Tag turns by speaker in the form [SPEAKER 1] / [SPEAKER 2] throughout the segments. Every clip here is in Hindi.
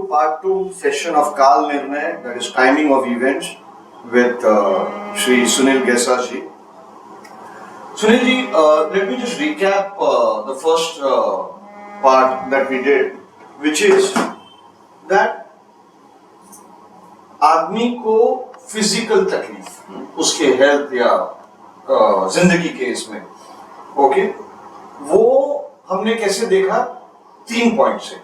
[SPEAKER 1] part 2 session of Kal Nirnay, that is timing of events, with Shri Sunil Gesar ji. Sunil ji, let me just recap the first part that we did, which is that आदमी को फिजिकल तकलीफ उसके हेल्थ या जिंदगी के इसमें ओके वो हमने कैसे देखा 3 पॉइंट से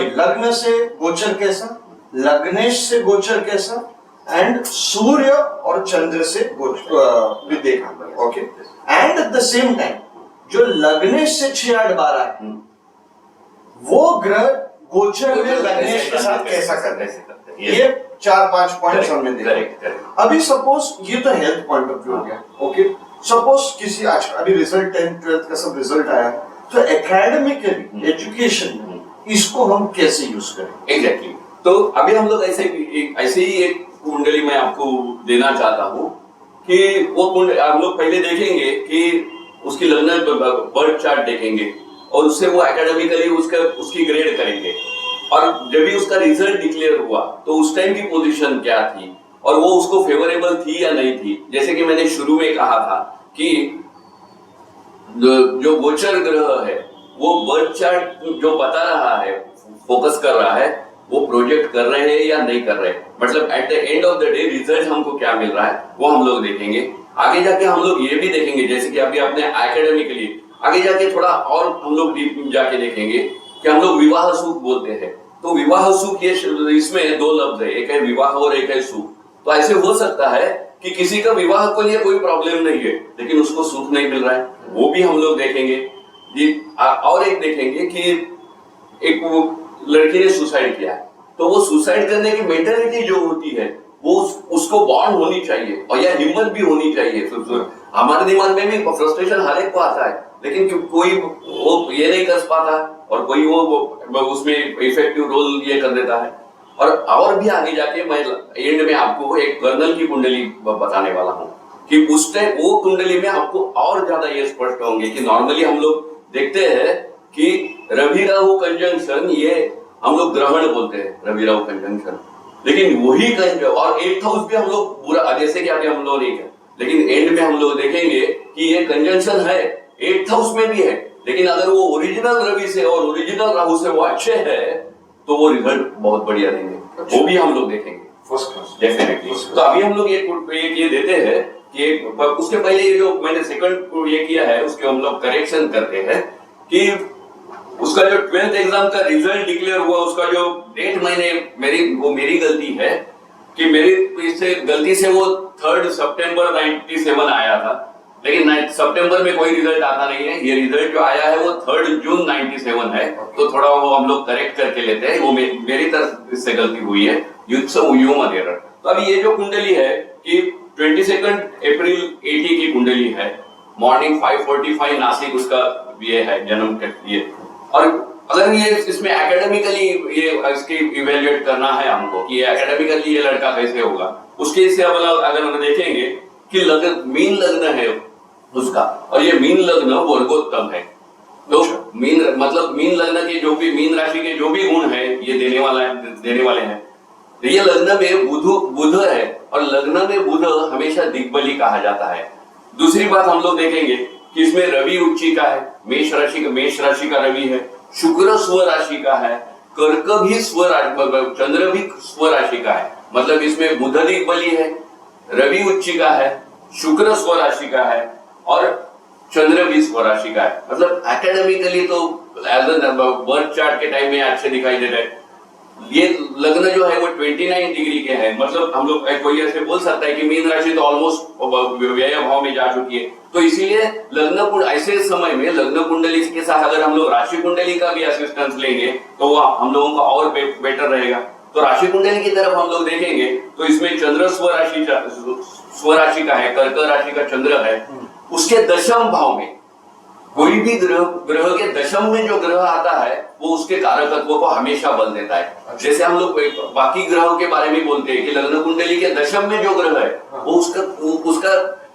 [SPEAKER 1] लग्न से गोचर कैसा, लग्नेश से गोचर कैसा एंड सूर्य और चंद्र से गोचर भी देखा okay and at the same time जो लग्नेश से 6-8-12 है वो ग्रह गोचर में लग्नेश के साथ कैसा कर रहे हैं, ये 4-5 पॉइंट हमने देखा। अभी सपोज ये तो हेल्थ पॉइंट ऑफ व्यू हो गया ओके, सपोज किसी आज अभी रिजल्ट 10th 12th का सब रिजल्ट आया तो एकेडमिकली एजुकेशन में इसको हम कैसे यूज करें
[SPEAKER 2] एग्जैक्टली तो अभी हम लोग ऐसे ही एक कुंडली मैं आपको देना चाहता हूँ कि वो कुंडली हम लोग पहले देखेंगे कि उसकी लग्न बर्थ चार्ट देखेंगे और उससे वो एकेडमिकली उसकी ग्रेड करेंगे और जब भी उसका रिजल्ट डिक्लेयर हुआ तो उस टाइम की पोजीशन क्या थी और वो उसको फेवरेबल थी या नहीं थी। जैसे कि मैंने शुरू में कहा था कि जो गोचर ग्रह है वो बर्थ चार्ट जो बता रहा है, फोकस कर रहा है, वो प्रोजेक्ट कर रहे हैं या नहीं कर रहे हैं, मतलब at the end of the day result हमको क्या मिल रहा है वो हम लोग देखेंगे। आगे जाके हम लोग ये भी देखेंगे जैसे कि अभी आपने एकेडमिकली, आगे जाके थोड़ा और हम लोग डीप जाके देखेंगे कि हम लोग विवाह सुख बोलते हैं तो विवाह सुख ये इसमें 2 लफ्ज है, एक है विवाह और एक है सुख। तो ऐसे हो सकता है कि किसी का विवाह को लिए कोई प्रॉब्लम नहीं है लेकिन उसको सुख नहीं मिल रहा है, वो भी हम लोग देखेंगे। और एक देखेंगे कि एक लड़की ने सुसाइड किया तो वो सुसाइड करने की मेंटालिटी जो होती है वो उसको बॉन्ड होनी चाहिए और या हिम्मत भी होनी चाहिए। हमारे दिमाग में भी फ्रस्ट्रेशन हर एक को आता है लेकिन कोई वो ये नहीं कर पाता और कोई वो उसमें इफेक्टिव रोल ये कर देता है। और भी आगे जाके मैं एंड में आपको एक कर्नल की कुंडली बताने वाला हूँ कि उस टाइम वो कुंडली में आपको और ज्यादा ये स्पष्ट होंगे कि नॉर्मली हम लोग देखते हैं कि रवि राहु कंजंक्शन ये हम लोग ग्रहण बोलते हैं, रवि राहु कंजंक्शन, लेकिन वही और 8th हाउस भी हम लोग पूरा जैसे कि अभी हम लोग नहीं है लेकिन एंड में हम लोग देखेंगे कि ये कंजंक्शन है 8th हाउस में भी है लेकिन अगर वो ओरिजिनल रवि से और ओरिजिनल राहु से वो अच्छे है तो वो रिजल्ट बहुत बढ़िया देंगे। वो भी हम लोग देखेंगे
[SPEAKER 1] फर्स्ट क्लास
[SPEAKER 2] डेफिनेटली। तो अभी हम लोग ये देते हैं कि उसके पहले ये जो मैंने सेकंड ये किया है उसके हम लोग करेक्शन करते हैं कि उसका जो 12th एग्जाम का रिजल्ट डिक्लेयर हुआ उसका जो डेट मेरी गलती है कि मेरी इससे गलती से वो 3rd सितंबर 97 आया था लेकिन सितंबर में कोई रिजल्ट आता नहीं है। ये रिजल्ट जो आया है वो 3rd जून 97 है तो थोड़ा वो हम लोग करेक्ट करके लेते हैं, वो मेरी तरफ इससे गलती हुई है ह्यूमन एरर। तो अभी ये जो कुंडली है कि 22 अप्रैल 80 की कुंडली है, मॉर्निंग 5:45 नासिक उसका ये है जन्म का ये। और अगर ये इसमें एकेडमिकली ये इसकी इवेल्युएट करना है हमको कि एकेडमिकली ये लड़का कैसे होगा, उसके हिस्से अगर हम देखेंगे कि मीन लग्न है उसका और ये मीन लग्न वर्गोत्तम है तो मीन लग्न के जो भी मीन राशि के जो भी गुण है ये देने वाले हैं। तो ये लग्न में बुध है और लग्न में बुध हमेशा दिग्बली कहा जाता है। दूसरी बात हम लोग देखेंगे कि इसमें रवि उच्ची का है, मेष राशि का रवि है, शुक्र स्व राशि का है, कर्क भी चंद्र भी स्व राशि का है, मतलब इसमें बुध दिग्बली है, रवि उच्ची का है, शुक्र स्व राशि का है और चंद्र भी स्व राशि का है। मतलब एकेडमिकली तो बर्थ चार्ट के टाइम में अच्छे दिखाई दे रहे हैं। ये लग्न जो है वो 29 डिग्री के है, मतलब हम लोग कोई ऐसे बोल सकता है कि मीन राशि तो ऑलमोस्ट व्यय भाव में जा चुकी है। तो इसीलिए ऐसे समय में लग्न कुंडली के साथ अगर हम लोग राशि कुंडली का भी असिस्टेंस लेंगे तो वो हम लोगों का और बेटर रहेगा। तो राशि कुंडली की तरफ हम लोग देखेंगे तो इसमें चंद्र स्व राशि का है, कर्क राशि का चंद्र है, उसके दशम भाव में कोई भी ग्रह के दशम में जो ग्रह आता है वो उसके कारकत्व को हमेशा बल देता है। जैसे हम लोग बाकी ग्रहों के बारे में बोलते हैं कि लग्न कुंडली के दशम में जो ग्रह है वो उसका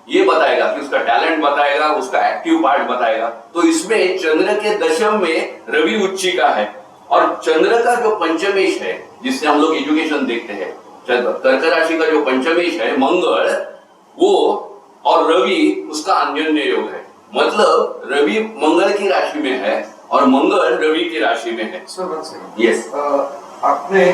[SPEAKER 2] ये बताएगा कि उसका टैलेंट बताएगा, उसका एक्टिव पार्ट बताएगा। तो इसमें चंद्र के दशम में रवि उच्ची का है और चंद्र का जो पंचमेश है जिससे हम लोग एजुकेशन देखते हैं, कर्क राशि का जो पंचमेश है मंगल, वो और रवि उसका अन्योन्य योग है। मतलब रवि मंगल की राशि में है और मंगल रवि की राशि में है। यस,
[SPEAKER 1] आपने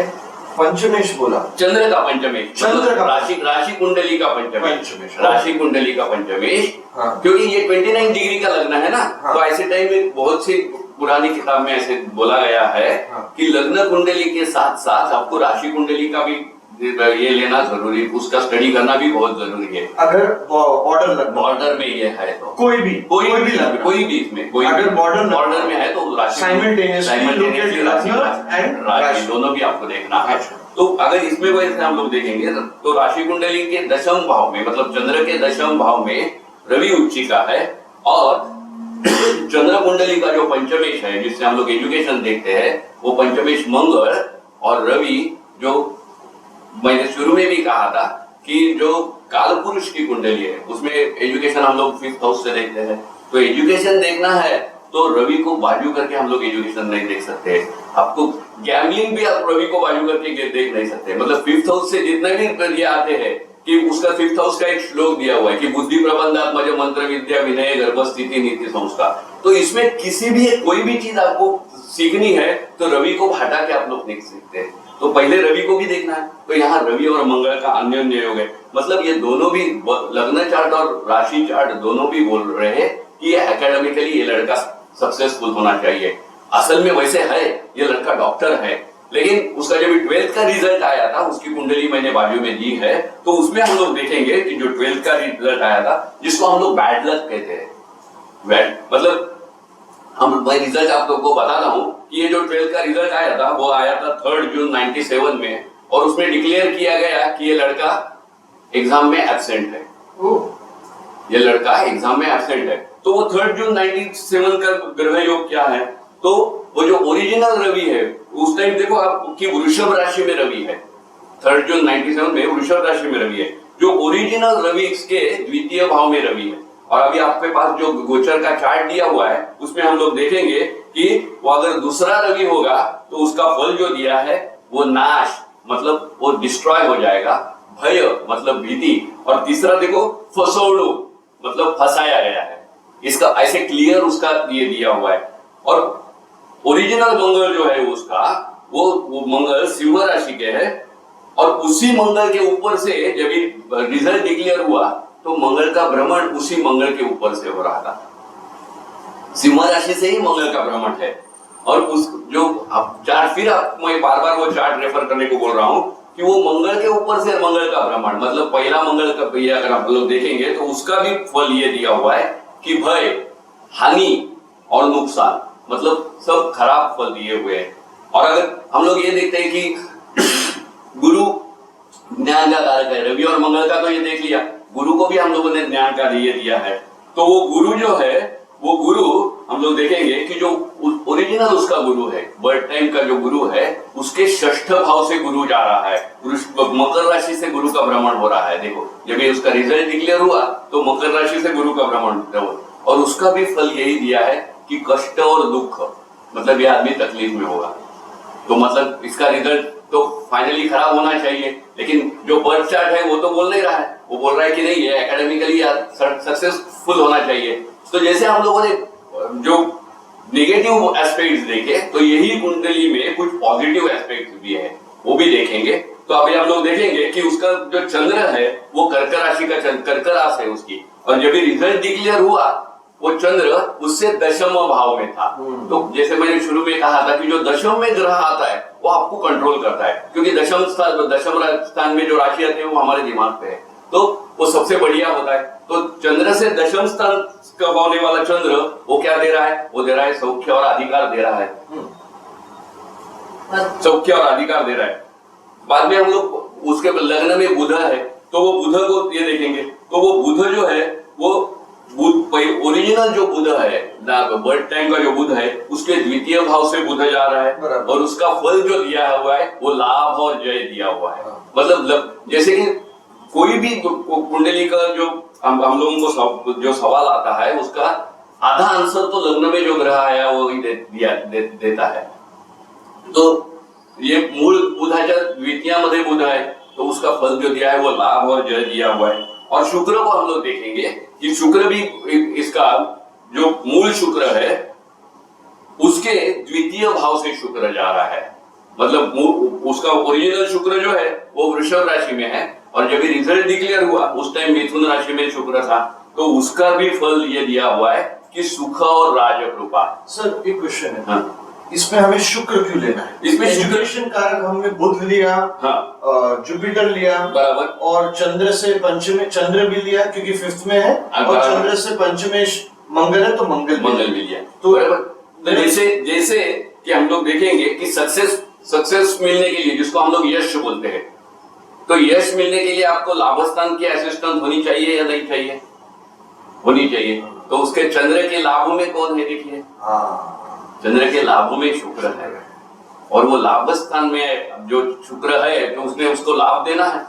[SPEAKER 1] पंचमेश बोला,
[SPEAKER 2] चंद्र का पंचमेश,
[SPEAKER 1] चंद्र का
[SPEAKER 2] राशि कुंडली का पंचमेश, राशि कुंडली का पंचमेश।
[SPEAKER 1] हाँ।
[SPEAKER 2] क्योंकि ये 29 डिग्री का लग्न है ना,
[SPEAKER 1] हाँ।
[SPEAKER 2] तो ऐसे टाइम में बहुत सी पुरानी किताब में ऐसे बोला गया है
[SPEAKER 1] हाँ।
[SPEAKER 2] कि लग्न कुंडली के साथ साथ आपको राशि कुंडली का भी ये लेना जरूरी, उसका स्टडी करना भी बहुत जरूरी है।
[SPEAKER 1] अगर
[SPEAKER 2] बॉर्डर में ये है तो
[SPEAKER 1] कोई भी
[SPEAKER 2] इसमें कोई
[SPEAKER 1] अगर
[SPEAKER 2] बॉर्डर में है तो राशि
[SPEAKER 1] साइमल्टेनियसली
[SPEAKER 2] राशि दोनों भी आपको देखना है। तो अगर इसमें वैसे हम लोग देखेंगे तो राशि कुंडली के दशम भाव में, मतलब चंद्र के दशम भाव में रवि उच्चिका है, और चंद्र कुंडली का जो पंचमेश है जिससे हम लोग एजुकेशन देखते हैं, वो पंचमेश मंगल और रवि, जो मैंने शुरू में भी कहा था कि जो काल पुरुष की कुंडली है उसमें एजुकेशन हम लोग 5th हाउस से देखते हैं। तो एजुकेशन देखना है तो रवि को बाजू करके हम लोग एजुकेशन नहीं देख सकते। आपको गैम्बलिंग भी आप रवि को बाजू करके देख नहीं सकते। मतलब 5th हाउस से जितने भी ये आते हैं कि उसका 5th हाउस का एक श्लोक दिया हुआ है कि बुद्धि प्रबंधात्मज मंत्र विद्या विनय गर्भ स्थिति नीति संस्कार। तो इसमें किसी भी कोई भी चीज आपको सीखनी है तो रवि को हटा के आप लोग देख सकते हैं। तो पहले रवि को भी देखना है। तो यहाँ रवि और मंगल का अन्योन्य योग है। मतलब ये दोनों भी, लग्न चार्ट और राशि चार्ट दोनों भी बोल रहे हैं कि ये एकेडमिकली ये लड़का सक्सेसफुल होना चाहिए। असल में वैसे है, ये लड़का डॉक्टर है, लेकिन उसका जब 12th का रिजल्ट आया था, उसकी कुंडली मैंने बाजू में दी है, तो उसमें हम लोग देखेंगे कि जो 12th का रिजल्ट आया था, जिसको हम लोग बैड लक कहते हैं, मतलब मैं रिजल्ट आप लोगों को बताता हूँ कि ये जो 12th का रिजल्ट आया था वो आया था 3 जून 97 में, और उसमें डिक्लेयर किया गया कि ये लड़का एग्जाम में एब्सेंट है। ये लड़का एग्जाम में एब्सेंट है। तो वो 3 जून 97 का ग्रह योग क्या है, तो वो जो ओरिजिनल रवि है उस टाइम देखो आपकी वृषभ राशि में रवि है। 3 जून 97 में वृषभ राशि में रवि है। जो ओरिजिनल रवि के द्वितीय भाव में रवि है। और अभी आपके पास जो गोचर का चार्ट दिया हुआ है उसमें हम लोग देखेंगे कि वो अगर दूसरा रवि होगा तो उसका फल जो दिया है वो नाश, मतलब वो डिस्ट्रॉय हो जाएगा, भय मतलब भीति, और तीसरा देखो फसोड़ो मतलब फंसाया गया है। इसका ऐसे क्लियर उसका ये दिया हुआ है। और ओरिजिनल मंगल जो है उसका वो मंगल सिंह राशि के है, और उसी मंगल के ऊपर से जब रिजल्ट डिक्लेयर हुआ तो मंगल का भ्रमण उसी मंगल के ऊपर से हो रहा था। सिंह राशि से ही मंगल का भ्रमण है। और उस जो चार्ट, फिर मैं बार बार वो चार्ट रेफर करने को बोल रहा हूं कि वो मंगल के ऊपर से मंगल का भ्रमण, मतलब पहला मंगल का अगर आप लोग देखेंगे तो उसका भी फल ये दिया हुआ है कि भय, हानि और नुकसान, मतलब सब खराब फल दिए हुए हैं। और अगर हम लोग ये देखते हैं कि गुरु ज्ञान का कारक है, रवि और मंगल का तो ये देख लिया, गुरु को भी हम लोगों ने ज्ञान का ये दिया है। तो वो गुरु जो है, वो गुरु हम लोग देखेंगे कि जो ओरिजिनल उसका गुरु है, बर्थ टाइम का जो गुरु है, उसके 6th भाव से गुरु जा रहा है, मकर राशि से गुरु का भ्रमण हो रहा है। देखो जब ये उसका रिजल्ट डिक्लेयर हुआ तो मकर राशि से गुरु का भ्रमण हुआ, और उसका भी फल यही दिया है कि कष्ट और दुख, मतलब ये आदमी तकलीफ में होगा। तो मतलब इसका रिजल्ट तो फाइनली खराब होना चाहिए, लेकिन जो बर्थ चार्ट है वो तो बोल नहीं रहा है, वो बोल रहा है कि नहीं ये एकेडमिकली सक्सेसफुल होना चाहिए। तो जैसे हम लोगों ने जो नेगेटिव एस्पेक्ट्स देखे, तो यही कुंडली में कुछ पॉजिटिव एस्पेक्ट्स भी है, वो भी देखेंगे। तो अभी हम लोग देखेंगे कि उसका जो चंद्र है वो कर्क राशि का कर्क राशि है उसकी, और जब रिजल्ट डिक्लेयर हुआ वो चंद्र उससे दशम भाव में था। तो जैसे मैंने शुरू में कहा था कि जो दशम में ग्रह आता है वो आपको कंट्रोल करता है, क्योंकि दशम स्थान में जो राशि आती है वो हमारे दिमाग पे है, तो वो सबसे बढ़िया होता है। तो चंद्र से दशम स्थान का होने वाला चंद्र वो क्या दे रहा है, वो दे रहा है सौख्य और अधिकार दे रहा है, सौख्य और अधिकार दे रहा है। बाद में हम लोग उसके लग्न में बुध है, तो वो बुध को ये देखेंगे, तो वो बुध जो है वो ओरिजिनल जो बुध है, बर्थ टाइम का जो बुध है, उसके द्वितीय भाव से बुध जा रहा है, और उसका फल जो दिया हुआ है वो लाभ और जय दिया हुआ है। मतलब जैसे कि कोई भी कुंडली का जो हम लोगों को जो सवाल आता है उसका आधा आंसर तो लग्न में जो ग्रह आया वो ही देता है। तो ये मूळ बुधाच्या द्वितीयामध्ये बुध है, तो उसका फल जो दिया है वो लाभ और जय दिया हुआ है। और शुक्र को हम लोग देखेंगे कि शुक्र भी इसका जो मूल शुक्र है उसके द्वितीय भाव से शुक्र जा रहा है, मतलब उसका ओरिजिनल शुक्र जो है वो वृषभ राशि में है, और जब रिजल्ट डिक्लेयर हुआ उस टाइम मिथुन राशि में शुक्र था, तो उसका भी फल ये दिया हुआ है कि सुख और राजकृपा।
[SPEAKER 1] सर एक क्वेश्चन है,
[SPEAKER 2] हाँ।
[SPEAKER 1] इसमें हमें शुक्र क्यों लेना है?
[SPEAKER 2] इसमें शुक्र-
[SPEAKER 1] एजुकेशन कारक हमने बुध लिया,
[SPEAKER 2] हाँ
[SPEAKER 1] जुपिटर लिया,
[SPEAKER 2] बराबर,
[SPEAKER 1] और चंद्र से पंचमे चंद्र भी लिया क्योंकि फिफ्थ में है, और
[SPEAKER 2] बराबर।
[SPEAKER 1] चंद्र से पंचमे मंगल है तो मंगल
[SPEAKER 2] भी लिया
[SPEAKER 1] तो
[SPEAKER 2] बराबर। तो जैसे कि हम लोग देखेंगे कि सक्सेस मिलने के लिए, जिसको हम लोग यश बोलते हैं, तो यश मिलने के लिए आपको लाभस्थान की असिस्टेंस होनी चाहिए या नहीं चाहिए? होनी चाहिए। तो उसके चंद्र के लाभों में कौन है? देखिए, चंद्र के लाभों में शुक्र है, और वो लाभ स्थान में जो शुक्र है तो उसने उसको लाभ देना है,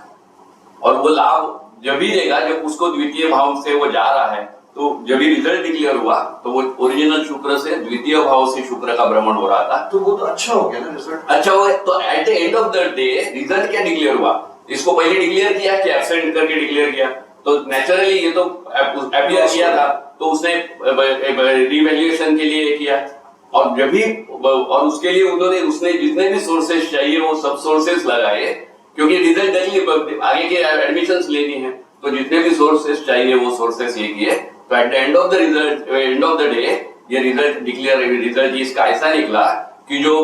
[SPEAKER 2] और वो लाभ जब भी देगा जब उसको द्वितीय भाव से वो जा रहा है। तो जब भी रिजल्ट डिक्लेयर हुआ तो वो ओरिजिनल शुक्र से द्वितीय भाव से शुक्र का भ्रमण हो रहा था,
[SPEAKER 1] तो वो तो अच्छा हो गया ना रिजल्ट।
[SPEAKER 2] अच्छा हुआ। तो at the end of the day result क्या डिक्लेयर हुआ? इसको पहले डिक्लेयर किया कि एब्सेंट करके डिक्लेयर किया, तो नेचुरली ये तो अपियर किया था, तो उसने रिवैल्यूएशन के लिए किया, और जब भी और उसके लिए उसने जितने भी सोर्सेस चाहिए वो सब सोर्सेस लगाए, क्योंकि रिजल्ट आगे के एडमिशंस लेनी है, तो जितने भी सोर्सेस चाहिए वो सोर्सेस ये किए। तो at the end of the result, end of the day ये रिजल्ट डिक्लेयर, रिजल्ट इसका ऐसा निकला कि जो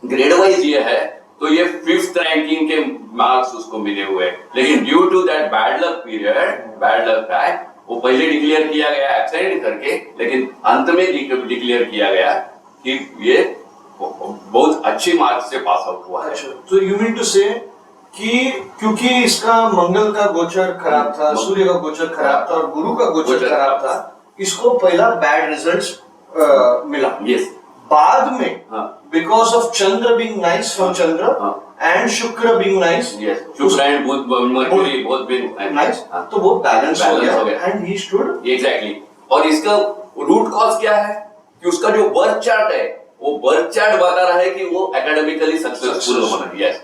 [SPEAKER 2] ग्रेड वाइज ये है तो ये 5th रैंकिंग के मार्क्स उसको मिले हुए हैं, लेकिन due to that bad luck period, bad luck है, वो पहले डिक्लेयर किया गया एब्सेंट करके, लेकिन अंत में डिक्लेयर किया गया कि ये बहुत अच्छी मार्क्स से पास आउट हुआ है।
[SPEAKER 1] अच्छा, तो यू मीन टू से कि क्योंकि इसका मंगल का गोचर खराब था, सूर्य का गोचर खराब था, और गुरु का गोचर खराब था, इसको पहला बैड रिजल्ट मिला।
[SPEAKER 2] यस।
[SPEAKER 1] बाद में
[SPEAKER 2] हाँ।
[SPEAKER 1] Because of Chandra being nice from Chandra and Shukra being nice,
[SPEAKER 2] yes, Shukra and Budh, Mercury both been
[SPEAKER 1] nice, तो वो बैलेंस हो गया एंड ही स्टूड
[SPEAKER 2] एग्जैक्टली। और इसका रूट कॉज क्या है कि उसका जो बर्थ चार्ट है, वो बर्थ चार्ट बता रहा है कि वो एकेडमिकली सक्सेसफुल होना, यस,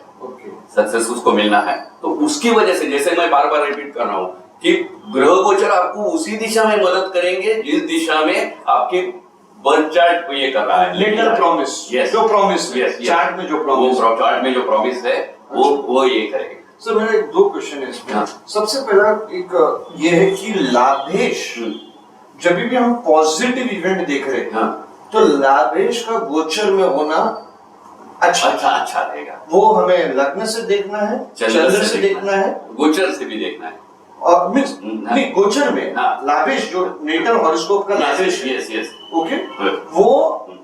[SPEAKER 2] सक्सेस उसको मिलना है। तो उसकी वजह से, जैसे मैं बार बार रिपीट कर रहा हूँ कि ग्रह गोचर आपको उसी दिशा में मदद करेंगे जिस दिशा में आपकी बर्थ चार्ट ये कर रहा है,
[SPEAKER 1] लेटर प्रॉमिस, जो प्रॉमिस चार्ट में जो प्रॉमिस,
[SPEAKER 2] वो चार्ट में जो प्रॉमिस है वो ये करेंगे।
[SPEAKER 1] सर मेरा एक दो क्वेश्चन है इसमें।
[SPEAKER 2] हाँ।
[SPEAKER 1] सबसे पहला एक ये है कि लाभेश, जब भी हम पॉजिटिव इवेंट देख रहे हैं,
[SPEAKER 2] हाँ।
[SPEAKER 1] तो लाभेश का गोचर में होना अच्छा
[SPEAKER 2] रहेगा।
[SPEAKER 1] वो हमें लग्न से देखना है, चंद्र से देखना है,
[SPEAKER 2] गोचर से भी देखना है,
[SPEAKER 1] और मींस नहीं गोचर में लाभेश जो नेटल हॉरोस्कोप का लाभेश है,
[SPEAKER 2] यस यस,
[SPEAKER 1] ओके, वो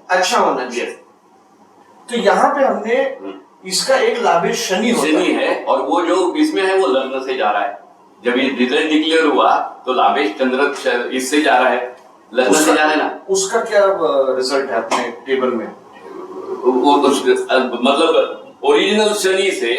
[SPEAKER 1] अच्छा होना चाहिए। तो यहाँ पे हमने इसका एक लाभेश शनि
[SPEAKER 2] है, और वो जो इसमें है वो लग्न से जा रहा है। जब ये रिजल्ट डिक्लेयर हुआ तो लाभेश चंद्र इससे जा रहा है, लग्न से जा रहा है ना।
[SPEAKER 1] उसका क्या रिजल्ट है अपने टेबल में?
[SPEAKER 2] मतलब ओरिजिनल शनि से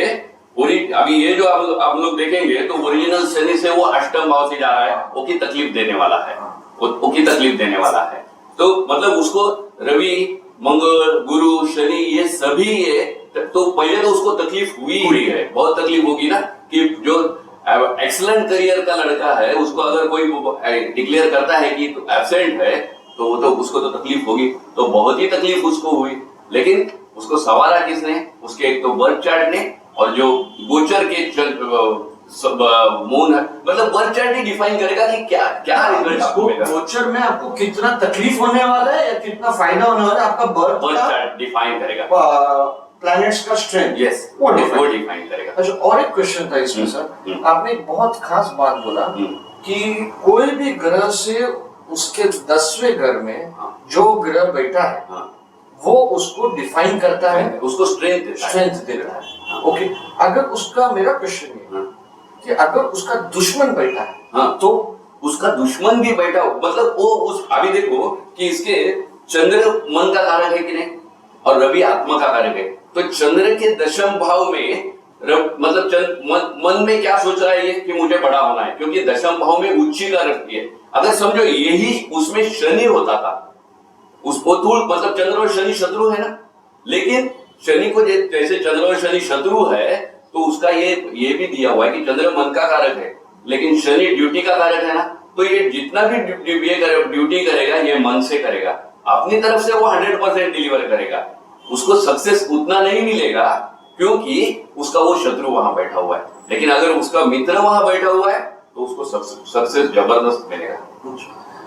[SPEAKER 2] अभी ये जो आप लोग देखेंगे तो ओरिजिनल शनि से वो अष्टम भाव से जा रहा है, वो की तकलीफ देने वाला है, वो की तकलीफ देने वाला है। तो मतलब उसको रवि, मंगल, गुरु, शनि ये सभी ये, तो पहले तो उसको तकलीफ हुई है, बहुत तकलीफ होगी ना, कि जो एक्सीलेंट करियर का लड़का है उसको अगर कोई डिक्लेयर करता है कि एब्सेंट है तो वो तो उसको तो तकलीफ होगी, तो बहुत ही तकलीफ उसको हुई। लेकिन उसको संवारा किसने? उसके एक तो बर्थ चार्ट ने, और जो गोचर के मून है, मतलब बर्थ चार्ट ही डिफाइन करेगा कि क्या क्या रिजल्ट आपको मिलेगा।
[SPEAKER 1] गोचर में आपको कितना तकलीफ होने वाला है या कितना फायदा होने वाला है, आपका बर्थ
[SPEAKER 2] चार्ट डिफाइन करेगा,
[SPEAKER 1] प्लैनेट्स का स्ट्रेंथ,
[SPEAKER 2] यस, वो डिफाइन करेगा।
[SPEAKER 1] अच्छा, और एक क्वेश्चन था इसमें सर, आपने एक बहुत खास बात बोला कि कोई भी ग्रह से उसके 10वें घर में जो ग्रह बैठा है वो उसको डिफाइन करता है,
[SPEAKER 2] उसको स्ट्रेंथ
[SPEAKER 1] देता है। ओके, अगर उसका, मेरा क्वेश्चन ये कि अगर उसका दुश्मन बैठा है तो
[SPEAKER 2] उसका दुश्मन भी बैठा, मतलब वो उस, अभी देखो कि इसके चंद्र मन का कारक है कि नहीं, और रवि आत्मा का कारक है, तो चंद्र के दशम भाव में मतलब मन में क्या सोच रहा है ये कि मुझे बड़ा होना है, क्योंकि दशम भाव में उच्ची का रखती है। अगर समझो यही उसमें शनि होता था, उसको मतलब चंद्र और शनि शत्रु है ना, लेकिन शनि को जैसे चंद्र और शनि शत्रु है, तो उसका ये भी दिया हुआ है कि चंद्र मन का कारक है, लेकिन शनि ड्यूटी का कारक है ना, तो ये जितना भी ड्यूटी करेगा ये मन से करेगा, अपनी तरफ से वो 100% डिलीवर करेगा। उसको सक्सेस उतना नहीं मिलेगा क्योंकि उसका वो शत्रु वहां बैठा हुआ है, लेकिन अगर उसका मित्र वहां बैठा हुआ है तो उसको सक्सेस जबरदस्त मिलेगा।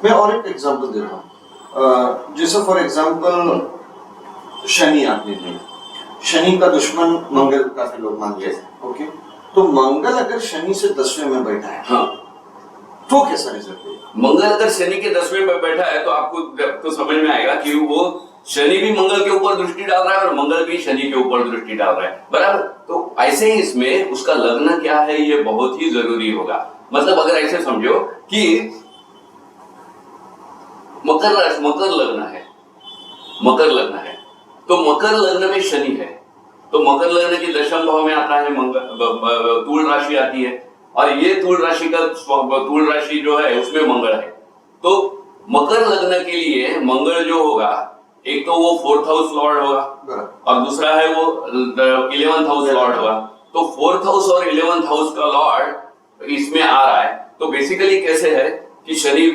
[SPEAKER 1] मैं और एक एग्जांपल दे रहा हूँ, जैसे फॉर एग्जांपल शनि आपने लिया, शनि का दुश्मन मंगल काफी लोग मानते हैं, ओके, तो मंगल अगर शनि से 10वें में बैठा है,
[SPEAKER 2] हाँ,
[SPEAKER 1] तो कैसा रिजल्ट होगा?
[SPEAKER 2] मंगल अगर शनि के 10वें में बैठा है तो आपको तो समझ में आएगा कि वो शनि भी मंगल के ऊपर दृष्टि डाल रहा है और मंगल भी शनि के ऊपर दृष्टि डाल रहा है, बराबर। तो ऐसे ही इसमें उसका लग्न क्या है ये बहुत ही जरूरी होगा। मतलब अगर ऐसे समझो कि मकर लग्न है, मकर लग्न है, तो मकर लग्न में शनि है, तो मकर लग्न की दशम भाव में आता है तूल राशि आती है, और ये तूल राशि जो है उसमें मंगल है। तो मकर लग्न के लिए मंगल जो होगा, एक तो वो 4th हाउस लॉर्ड होगा और दूसरा है वो 11th हाउस लॉर्ड होगा। तो 4th हाउस और 11th हाउस का लॉर्ड इसमें आ रहा है। तो बेसिकली कैसे है कि शनि,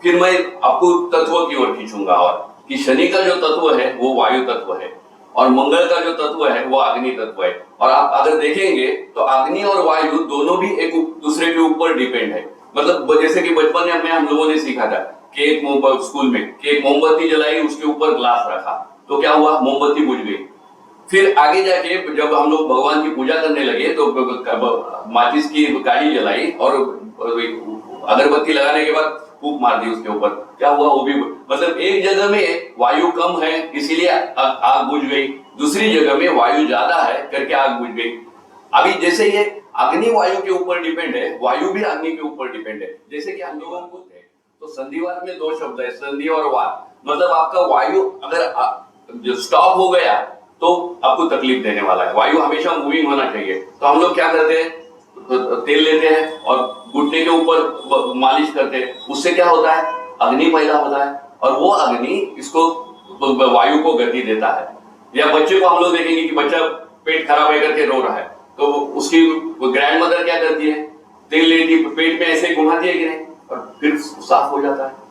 [SPEAKER 2] फिर मैं आपको तत्व की ओर खींचूंगा, और कि शनि का जो तत्व है वो वायु तत्व है और मंगल का जो तत्व है वो अग्नि तत्व है। और आप अगर देखेंगे तो अग्नि और वायु दोनों भी एक दूसरे के ऊपर डिपेंड है। मतलब जैसे कि बचपन में हम लोगों ने सीखा था कि स्कूल में कि एक मोमबत्ती जलाई, उसके ऊपर ग्लास रखा, तो क्या हुआ, मोमबत्ती बुझ गई। फिर आगे जाके जब हम लोग भगवान की पूजा करने लगे तो माचिस की काढ़ी जलाई और अगरबत्ती लगाने के बाद फूंक मार दी उसके ऊपर, क्या हुआ, वो भी, मतलब एक जगह में वायु कम है इसीलिए आग बुझ गई, दूसरी जगह में वायु ज्यादा है करके आग बुझ गई। अभी जैसे ये अग्नि वायु के ऊपर डिपेंड है, वायु भी अग्नि के ऊपर डिपेंड है। जैसे कि हम लोगों को तो संधिवात में 2 शब्द है, संधि और वात। मतलब आपका वायु अगर स्टॉप हो गया तो आपको तकलीफ देने वाला है। वायु हमेशा मूविंग होना चाहिए। तो हम लोग क्या करते हैं, तेल लेते हैं और घुटने के ऊपर मालिश करते हैं, उससे क्या होता है, अग्नि पैदा होता है और वो अग्नि इसको वायु को गति देता है। या बच्चे को हम लोग देखेंगे कि बच्चा पेट खराब है करके रो रहा है, तो उसकी ग्रैंड मदर क्या करती है, तेल लेती है, पेट में ऐसे घुमाती है कि नहीं, और फिर साफ हो जाता है।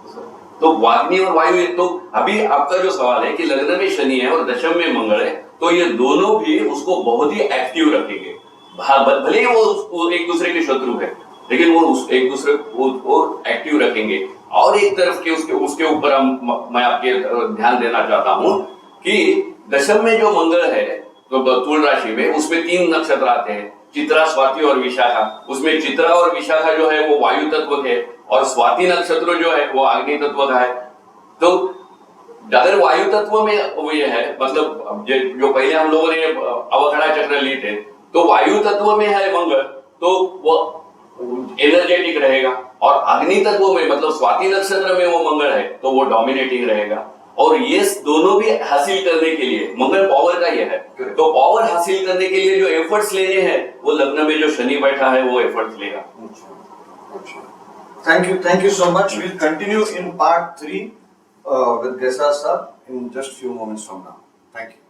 [SPEAKER 2] तो अग्नि और वायु, तो अभी आपका जो सवाल है कि लग्न में शनि है और दशम में मंगल है, तो ये दोनों भी उसको बहुत ही एक्टिव रखेंगे। भले ही वो एक दूसरे के शत्रु है, लेकिन वो एक दूसरे को एक्टिव रखेंगे। और एक तरफ के उसके ऊपर मैं आपके ध्यान देना चाहता हूं कि दशम में जो मंगल है तो तूल राशि में, उसमें 3 नक्षत्र आते हैं, चित्रा, स्वाति और विशाखा। उसमें चित्रा और विशाखा जो है वो वायु तत्व के, और स्वाति नक्षत्र जो है वो अग्नि तत्व का है। तो अगर वायु तत्व में वो ये है, मतलब जो पहले हम लोगों ने अवखड़ा चक्र लिए थे, तो वायु तत्व में है मंगल, तो वो एनर्जेटिक रहेगा, और अग्नि तत्व में मतलब स्वाति नक्षत्र में वो मंगल है तो वो डोमिनेटिंग रहेगा। और ये दोनों भी हासिल करने के लिए, मंगल पावर का ये है, तो पावर हासिल करने के लिए जो एफर्ट्स लेने हैं वो लग्न में जो शनि बैठा है वो एफर्ट्स लेगा।
[SPEAKER 1] Thank you so much. We'll continue in part 3 with Gesa sir in just few moments from now. Thank you.